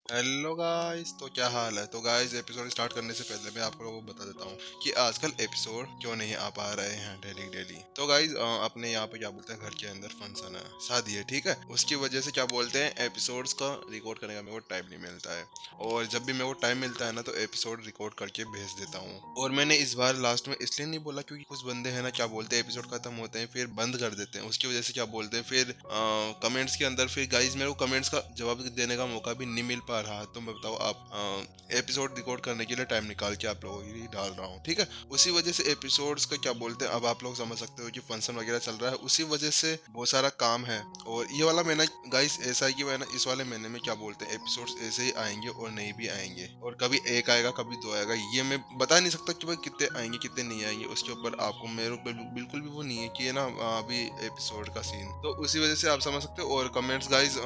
Hello guys, तो क्या हाल है। तो गाइस, एपिसोड स्टार्ट करने से पहले मैं आप लोगों को बता देता हूँ कि आजकल एपिसोड क्यों नहीं आ पा रहे हैं डेली डेली। तो गाइस, अपने यहाँ पे क्या बोलते हैं, घर के अंदर फंक्शन है, शादी है, ठीक है। उसकी वजह से क्या बोलते हैं, एपिसोड्स का रिकॉर्ड करने का मेरे को टाइम नहीं मिलता है। और जब भी मेरे को टाइम मिलता है ना, तो एपिसोड रिकॉर्ड करके भेज देता हूँ। और मैंने इस बार लास्ट में इसलिए नहीं बोला क्योंकि कुछ बंदे हैं ना, क्या बोलते हैं, एपिसोड खत्म होते हैं फिर बंद कर देते हैं। उसकी वजह से क्या बोलते हैं, फिर कमेंट्स के अंदर फिर गाइस मेरे को कमेंट्स का जवाब देने का मौका भी नहीं मिल पा रहा। तो मैं बताओ, आप एपिसोड रिकॉर्ड करने के लिए टाइम निकाल के आप लोगों के लिए डाल रहा हूँ, ठीक है। उसी वजह से एपिसोड्स का क्या बोलते हैं, अब आप लोग समझ सकते हो कि फंक्शन वगैरह चल रहा है, उसी वजह से बहुत सारा काम है। और ये वाला महीना गाइस ऐसा है कि वह ना, इस वाले महीने में क्या बोलते हैं, एपिसोड्स ऐसे ही आएंगे और नहीं भी आएंगे, और कभी एक आएगा कभी दो आएगा। ये मैं बता नहीं सकता कि भाई कितने आएंगे कितने नहीं आएंगे। उसके ऊपर आपको मेरे ऊपर बिल्कुल भी वो नहीं है कि ये ना अभी एपिसोड का सीन, तो उसी वजह से आप समझ सकते हो। और कमेंट्स गाइस,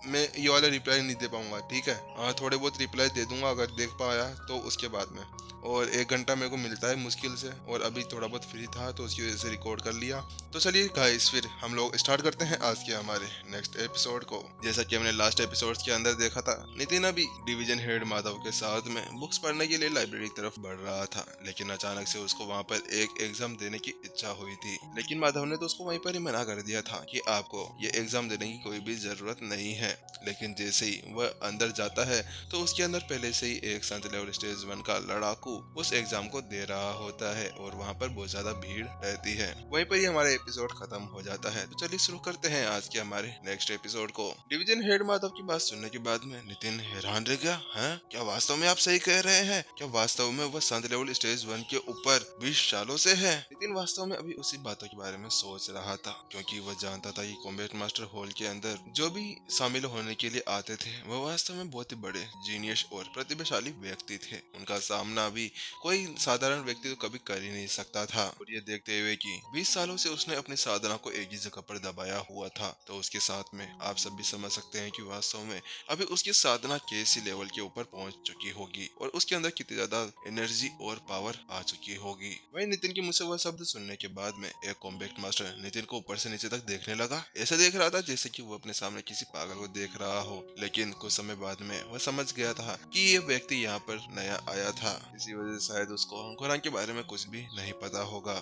मैं ये वाला रिप्लाई नहीं दे पाऊंगा, ठीक है। थोड़े बहुत रिप्लाई दे दूंगा अगर देख पाया तो उसके बाद में। और 1 घंटा मेरे को मिलता है मुश्किल से, और अभी थोड़ा बहुत फ्री था तो उसकी वजह से रिकॉर्ड कर लिया। तो चलिए गाइस, फिर हम लोग स्टार्ट करते हैं आज के हमारे नेक्स्ट एपिसोड को। जैसा कि हमने लास्ट एपिसोड के अंदर देखा था, नितिन अभी डिवीजन हेड माधव के साथ में बुक्स पढ़ने के लिए लाइब्रेरी की तरफ बढ़ रहा था, लेकिन अचानक से उसको वहां पर एक एग्जाम देने की इच्छा हुई थी। लेकिन माधव ने तो उसको वहीं पर ही मना कर दिया था कि आपको ये एग्जाम देने की कोई भी जरूरत नहीं है। लेकिन जैसे ही वह अंदर जाता है, तो उसके अंदर पहले से ही एक संत लेवल स्टेज 1 का लड़ाकू उस एग्जाम को दे रहा होता है, और वहां पर बहुत ज्यादा भीड़ रहती है। वहीं पर ही हमारा एपिसोड खत्म हो जाता है। तो चलिए शुरू करते हैं आज के हमारे नेक्स्ट एपिसोड को। डिवीजन हेड माधव की बात सुनने के बाद में नितिन हैरान रह गया। हैं, क्या वास्तव में आप सही कह रहे हैं? क्या वास्तव में वह संत लेवल स्टेज 1 के ऊपर 20 सालों से है? नितिन वास्तव में अभी उसी बातों के बारे में सोच रहा था, क्योंकि वह जानता था कि कॉम्बैट मास्टर हॉल के अंदर जो भी शामिल होने के लिए आते थे, वह वास्तव में बहुत ही बड़े जीनियस और प्रतिभाशाली व्यक्ति थे। उनका सामना भी कोई साधारण व्यक्ति तो कभी कर ही नहीं सकता था। और ये देखते हुए कि 20 सालों से उसने अपनी साधना को एक ही जगह पर दबाया हुआ था, तो उसके साथ में आप सब भी समझ सकते हैं कि वास्तव में अभी उसकी साधना कैसी लेवल के ऊपर पहुंच चुकी होगी, और उसके अंदर कितनी ज्यादा एनर्जी और पावर आ चुकी होगी। वही नितिन के मुंह से वह शब्द सुनने के बाद में एक कॉम्बैट मास्टर नितिन को ऊपर से नीचे तक देखने लगा। ऐसा देख रहा था जैसे कि वो अपने सामने किसी पागल को देख रहा हो। लेकिन कुछ समय बाद में वह समझ गया था कि ये व्यक्ति यहाँ पर नया आया था, इसी वजह से शायद उसको खुरान के बारे में कुछ भी नहीं पता होगा।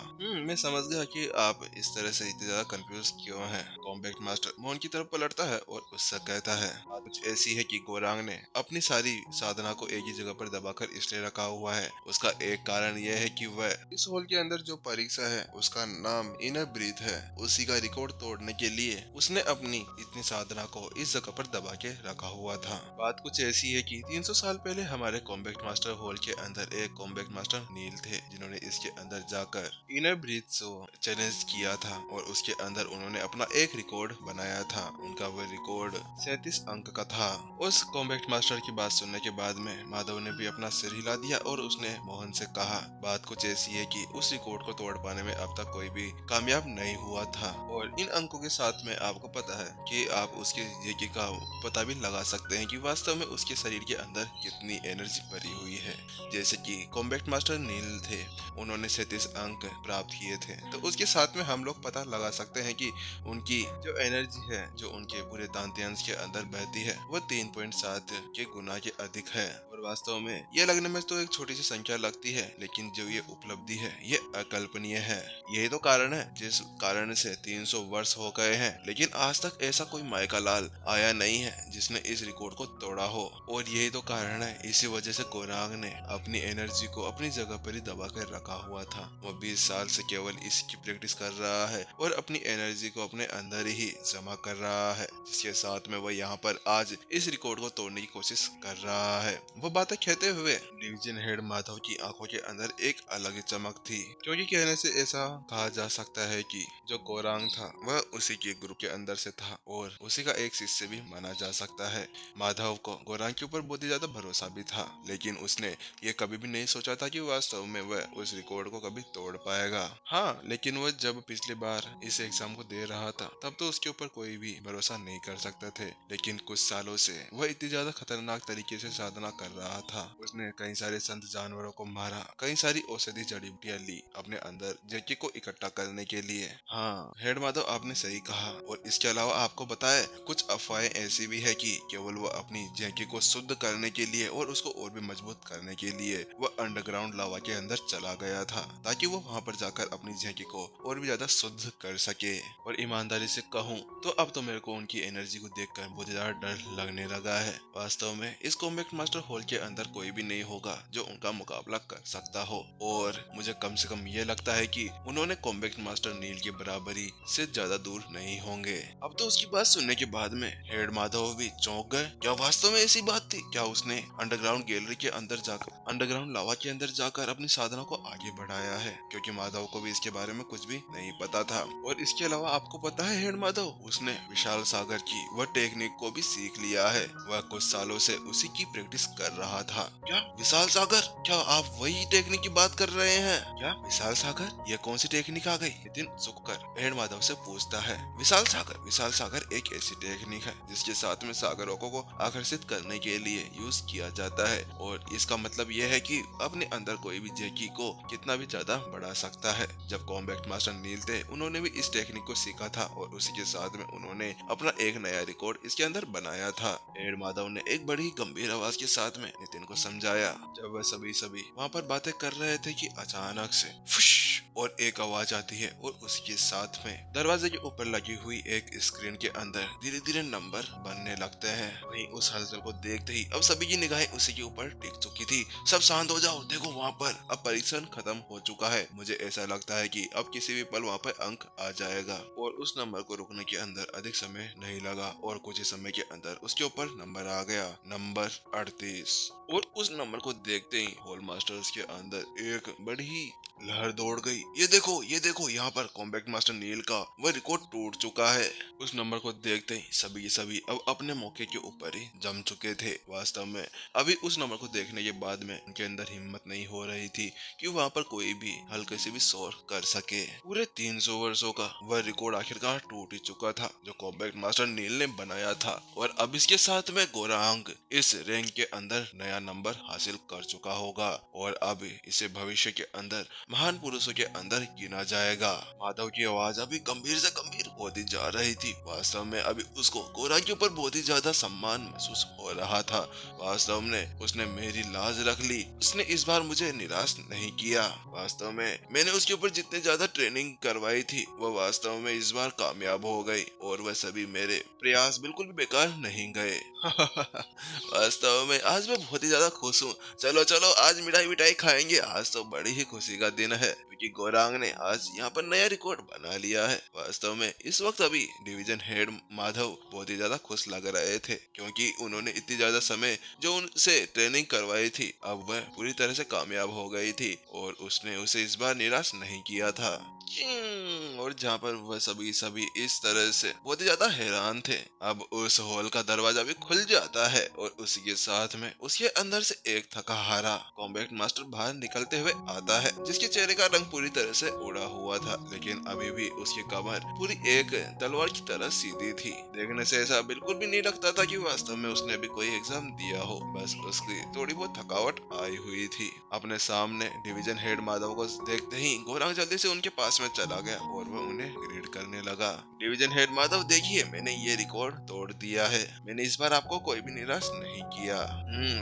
मैं समझ गया कि आप इस तरह से इतने ज्यादा कंफ्यूज क्यों हैं। कॉम्बैट मास्टर मोहन की तरफ पलटता है और उससे कहता है, बात कुछ ऐसी है कि गोरांग ने अपनी सारी साधना को एक ही जगह पर दबाकर इसलिए रखा हुआ है। उसका एक कारण यह है कि वह इस हॉल के अंदर जो परीक्षा है उसका नाम इनर ब्रीथ है, उसी का रिकॉर्ड तोड़ने के लिए उसने अपनी इतनी साधना को इस जगह पर दबा के रखा हुआ था। बात कुछ ऐसी है कि 300 साल पहले हमारे कॉम्बैट मास्टर हॉल के अंदर एक कॉम्बैट मास्टर नील थे, जिन्होंने इसके अंदर जाकर इनर ब्रीथ को चैलेंज किया था, और उसके अंदर उन्होंने अपना एक रिकॉर्ड बनाया था। उनका वह रिकॉर्ड 37 अंक का था। उस कॉम्बैट मास्टर की बात सुनने के बाद में माधव ने भी अपना सिर हिला दिया, और उसने मोहन से कहा, बात कुछ ऐसी है कि उस रिकॉर्ड को तोड़ पाने में अब तक कोई भी कामयाब नहीं हुआ था। और इन अंकों के साथ में आपको पता है कि आप उसके ये का पता भी लगा सकते हैं कि वास्तव में उसके शरीर के अंदर कितनी एनर्जी भरी हुई है। जैसे कि कॉम्बैट मास्टर नील थे, उन्होंने 37 अंक प्राप्त किए थे, तो उसके साथ में हम लोग पता लगा सकते हैं कि उनकी जो एनर्जी है, जो उनके पूरे दांत्यांश के अंदर बहती है, वो 3.7 के गुना के अधिक है। और वास्तव में ये लगने में तो एक छोटी सी संख्या लगती है, लेकिन जो ये उपलब्धि है ये अकल्पनीय है। यही तो कारण है जिस कारण से 300 वर्ष हो गए हैं, लेकिन आज तक ऐसा कोई माइका लाल आया नहीं है जिसने इस रिकॉर्ड को तोड़ा हो। और यही तो कारण है, इसी वजह से गोरांग ने अपनी एनर्जी को अपनी जगह पर ही दबा कर रखा हुआ था। वो 20 साल से केवल इसकी प्रैक्टिस कर रहा है और अपनी एनर्जी को अपने अंदर ही जमा कर रहा है, जिसके साथ में वह यहाँ पर आज इस रिकॉर्ड को तोड़ने की कोशिश कर रहा है। वो बातें कहते हुए डिवीजन हेड माधव की आंखों के अंदर एक अलग ही चमक थी, क्योंकि कहने से ऐसा कहा जा सकता है कि जो गोरांग था वह उसी के ग्रुप के अंदर से था, और उसी का एक शिष्य भी माना जा सकता है। माधव को गोरांग के ऊपर बहुत ही ज्यादा भरोसा भी था, लेकिन उसने ये कभी भी नहीं सोचा था कि वास्तव में वह उस रिकॉर्ड को कभी तोड़ पाएगा। हाँ, लेकिन वह जब पिछली बार इस एग्जाम को दे रहा था, तब तो उसके ऊपर कोई भी भरोसा नहीं कर सकते थे। लेकिन कुछ सालों से वह इतनी ज्यादा खतरनाक तरीके से साधना कर रहा था। उसने कई सारे संत जानवरों को मारा, कई सारी औषधि जड़ी बूटियां ली अपने अंदर जेकी को इकट्ठा करने के लिए। हाँ हेड माधव, आपने सही कहा। और इसके अलावा आपको बताए, कुछ अफवाहें ऐसी भी है कि केवल वह अपनी जेकी को शुद्ध करने के लिए और उसको और भी मजबूत करने के लिए वह अंडरग्राउंड लावा के अंदर चला गया था, ताकि वो वहां पर जाकर अपनी जेकी को और भी ज्यादा शुद्ध कर सके। और ईमानदारी से कहूँ तो अब तो मेरे को उनकी एनर्जी को देखकर बहुत ज्यादा डर लगने लगा है। वास्तव में इस कॉम्बैट मास्टर हॉल के अंदर कोई भी नहीं होगा जो उनका मुकाबला कर सकता हो, और मुझे कम से कम ये लगता है कि उन्होंने कॉम्बैट मास्टर नील की बराबरी से ज्यादा दूर नहीं होंगे। अब तो उसकी बात सुनने के बाद में हेड माधव भी चौंक गए। क्या वास्तव में ऐसी बात थी? क्या उसने अंडरग्राउंड गैलरी के अंदर जाकर, अंडरग्राउंड लावा के अंदर जाकर अपनी साधना को आगे बढ़ाया है? क्योंकि माधव को भी इसके बारे में कुछ भी नहीं पता था। और इसके अलावा आपको पता है हेड माधव, उसने विशाल सागर की वह टेक्निक को भी सीख लिया है। वह कुछ सालों से उसी की प्रैक्टिस कर रहा था। क्या विशाल सागर? क्या आप वही टेक्निक की बात कर रहे हैं? क्या विशाल सागर? यह कौन सी टेक्निक आ गई? नितिन झुककर हेड माधव से पूछता है। विशाल सागर एक ऐसी टेक्निक है जिसके साथ में सागरों को आकर्षित करने के लिए यूज किया जाता है, और इसका मतलब यह है कि अपने अंदर कोई भी जेकी को कितना भी ज्यादा बढ़ा सकता है। जब कॉम्बैट मास्टर नील थे, उन्होंने भी इस टेक्निक को सीखा था और उसी के साथ में उन्होंने अपना एक नया रिकॉर्ड इसके अंदर बनाया था। हेड माधव ने एक बड़ी गंभीर आवाज के साथ में नितिन को समझाया। जब वह सभी वहाँ पर बातें कर रहे थे कि अचानक से फुश और एक आवाज आती है, और उसके साथ में दरवाजे के ऊपर लगी हुई एक स्क्रीन के अंदर धीरे धीरे नंबर बनने लगते हैं। वहीं उस हलचल को देखते ही अब सभी की निगाहें उसी के ऊपर टिक चुकी थी। सब शांत हो जाओ, देखो वहाँ पर अब परीक्षण खत्म हो चुका है। मुझे ऐसा लगता है कि अब किसी भी पल वहाँ पर अंक आ जाएगा। और उस नंबर को रुकने के अंदर अधिक समय नहीं लगा, और कुछ ही समय के अंदर उसके ऊपर नंबर आ गया, नंबर 38। और उस नंबर को देखते ही हॉल मास्टर्स के अंदर एक बड़ी लहर दौड़ गई। ये देखो यहाँ पर कॉम्बैट मास्टर नील का वह रिकॉर्ड टूट चुका है। उस नंबर को देखते ही सभी अब अपने मौके के ऊपर ही जम चुके थे। वास्तव में अभी उस नंबर को देखने के बाद में उनके अंदर हिम्मत नहीं हो रही थी कि वहाँ पर कोई भी हल्के से भी शोर कर सके। पूरे 300 वर्षों का वह रिकॉर्ड आखिरकार टूट ही चुका था जो कॉम्बैट मास्टर नील ने बनाया था, और अब इसके साथ में गोरांग इस रैंक के अंदर नया नंबर हासिल कर चुका होगा, और अब इसे भविष्य के अंदर महान पुरुषों के अंदर गिना जाएगा। माधव की आवाज अभी गंभीर से गंभीर होती जा रही थी। वास्तव में अभी उसको गोरांग के ऊपर बहुत ही ज्यादा सम्मान महसूस हो रहा था। वास्तव में उसने मेरी लाज रख ली। उसने इस बार मुझे निराश नहीं किया। वास्तव में मैंने उसके ऊपर जितने ज्यादा ट्रेनिंग करवाई थी वह वास्तव में इस बार कामयाब हो गई, और वह सभी मेरे प्रयास बिल्कुल भी बेकार नहीं गए। वास्तव में आज मैं बहुत ही ज्यादा खुश हूँ। चलो आज मिठाई खाएंगे। आज तो बड़ी ही खुशी का दिन है क्योंकि गोरांग ने आज यहाँ पर नया रिकॉर्ड बना लिया है। वास्तव में इस वक्त अभी डिवीजन हेड माधव बहुत ही ज्यादा खुश लग रहे थे क्योंकि उन्होंने इतनी ज्यादा समय जो उनसे ट्रेनिंग करवाई थी अब वह पूरी तरह से कामयाब हो गई थी, और उसने उसे इस बार निराश नहीं किया था। और जहाँ पर वह सभी इस तरह से बहुत ही ज्यादा हैरान थे, अब उस हॉल का दरवाजा भी खुल जाता है और उसी के साथ में उसके अंदर से एक थका हारा कॉम्बैट मास्टर बाहर निकलते हुए आता है, जिसके चेहरे का रंग पूरी तरह से उड़ा हुआ था, लेकिन अभी भी उसकी कमर पूरी एक तलवार की तरह सीधी थी। देखने से ऐसा बिल्कुल भी नहीं लगता था कि वास्तव में उसने भी कोई एग्जाम दिया हो, बस उसकी थोड़ी बहुत थकावट आई हुई थी। अपने सामने डिवीजन हेड माधव को देखते ही गोरांग जल्दी से उनके पास में चला गया और वह उन्हें ग्रीट करने लगा। डिवीजन हेड माधव, देखिए मैंने ये रिकॉर्ड तोड़ दिया है। मैंने इस बार आपको कोई भी निराश नहीं किया।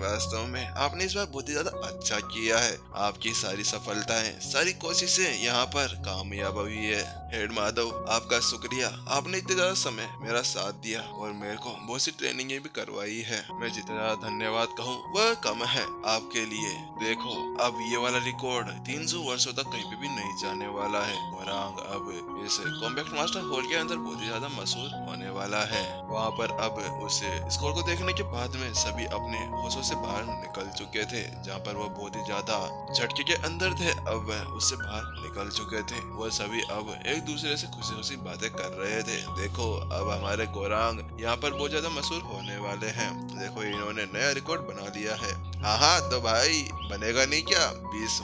वास्तव में आपने इस बार बहुत ही ज्यादा अच्छा किया है। आपकी सारी सफलताएं, सारी कोशिशें यहाँ पर कामयाब हुई है। हेड माधव, आपका शुक्रिया। आपने इतने ज्यादा समय मेरा साथ दिया और मेरे को बहुत सी ट्रेनिंगें भी करवाई है। मैं जितना ज्यादा धन्यवाद कहूँ वह कम है आपके लिए। देखो अब ये वाला रिकॉर्ड 300 वर्षों तक कहीं पे भी नहीं जाने वाला है। गोरांग अब इस कॉम्बैट मास्टर हॉल के अंदर बहुत ही ज्यादा मशहूर होने वाला है। वहाँ पर अब उस स्कोर को देखने के बाद में सभी अपने होशों से बाहर निकल चुके थे। जहाँ पर वह बहुत ही ज्यादा झटके के अंदर थे अब वह उससे बाहर निकल चुके थे। वह सभी अब एक दूसरे से खुशी खुशी बातें कर रहे थे। देखो अब हमारे गोरांग यहाँ पर बहुत ज्यादा मशहूर होने वाले हैं। देखो इन्होंने नया रिकॉर्ड बना लिया है। हाँ तो भाई बनेगा नहीं क्या? 20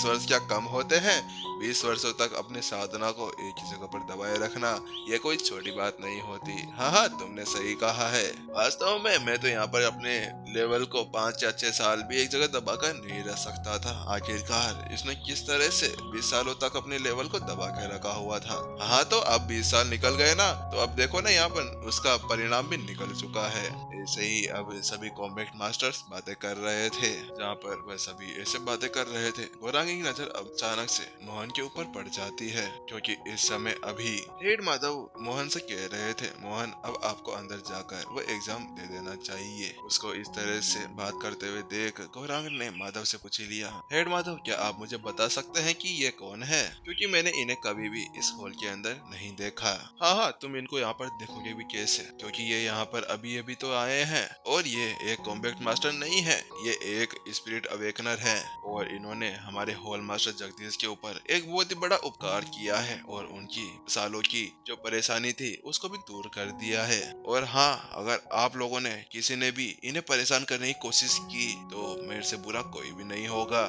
वर्ष क्या कम होते हैं? 20 वर्षों तक अपने साधना को एक ही जगह पर दबाए रखना ये कोई छोटी बात नहीं होती। हाँ हाँ, तुमने सही कहा है। वास्तव में मैं तो यहाँ पर अपने लेवल को 5 या 6 साल भी एक जगह दबाकर नहीं रह सकता था। आखिरकार इसने किस तरह से 20 सालों तक अपने लेवल को दबा के रखा हुआ था। हाँ, तो अब 20 साल निकल गए ना, तो अब देखो ना यहाँ पर उसका परिणाम भी निकल चुका है। ऐसे ही अब सभी कॉम्बैट मास्टर्स बातें कर रहे थे, जहाँ पर वह सभी ऐसे बातें कर रहे थे। गोरांगी की नजर अब अचानक से मोहन के ऊपर पड़ जाती है, क्योंकि इस समय अभी हेड माधव मोहन से कह रहे थे, मोहन अब आपको अंदर जाकर वो एग्जाम दे देना चाहिए। उसको इस तरह से बात करते हुए देख गौरांग ने माधव से पूछ लिया, हेड माधव, क्या आप मुझे बता सकते हैं कि ये कौन है, क्योंकि मैंने इन्हें कभी भी इस हॉल के अंदर नहीं देखा। हाँ हाँ, तुम इनको यहाँ पर देखोगे भी कैसे, क्योंकि ये यहाँ पर अभी अभी तो आए हैं और ये एक कॉम्बैट मास्टर नहीं है, ये एक स्पिरिट अवेकनर है और इन्होंने हमारे हॉल मास्टर जगदीश के ऊपर एक बहुत ही बड़ा उपकार किया है और उनकी सालों की जो परेशानी थी उसको भी दूर कर दिया है। और हाँ, अगर आप लोगों ने किसी ने भी इन्हें परेशान करने की कोशिश की तो मेरे से बुरा कोई भी नहीं होगा।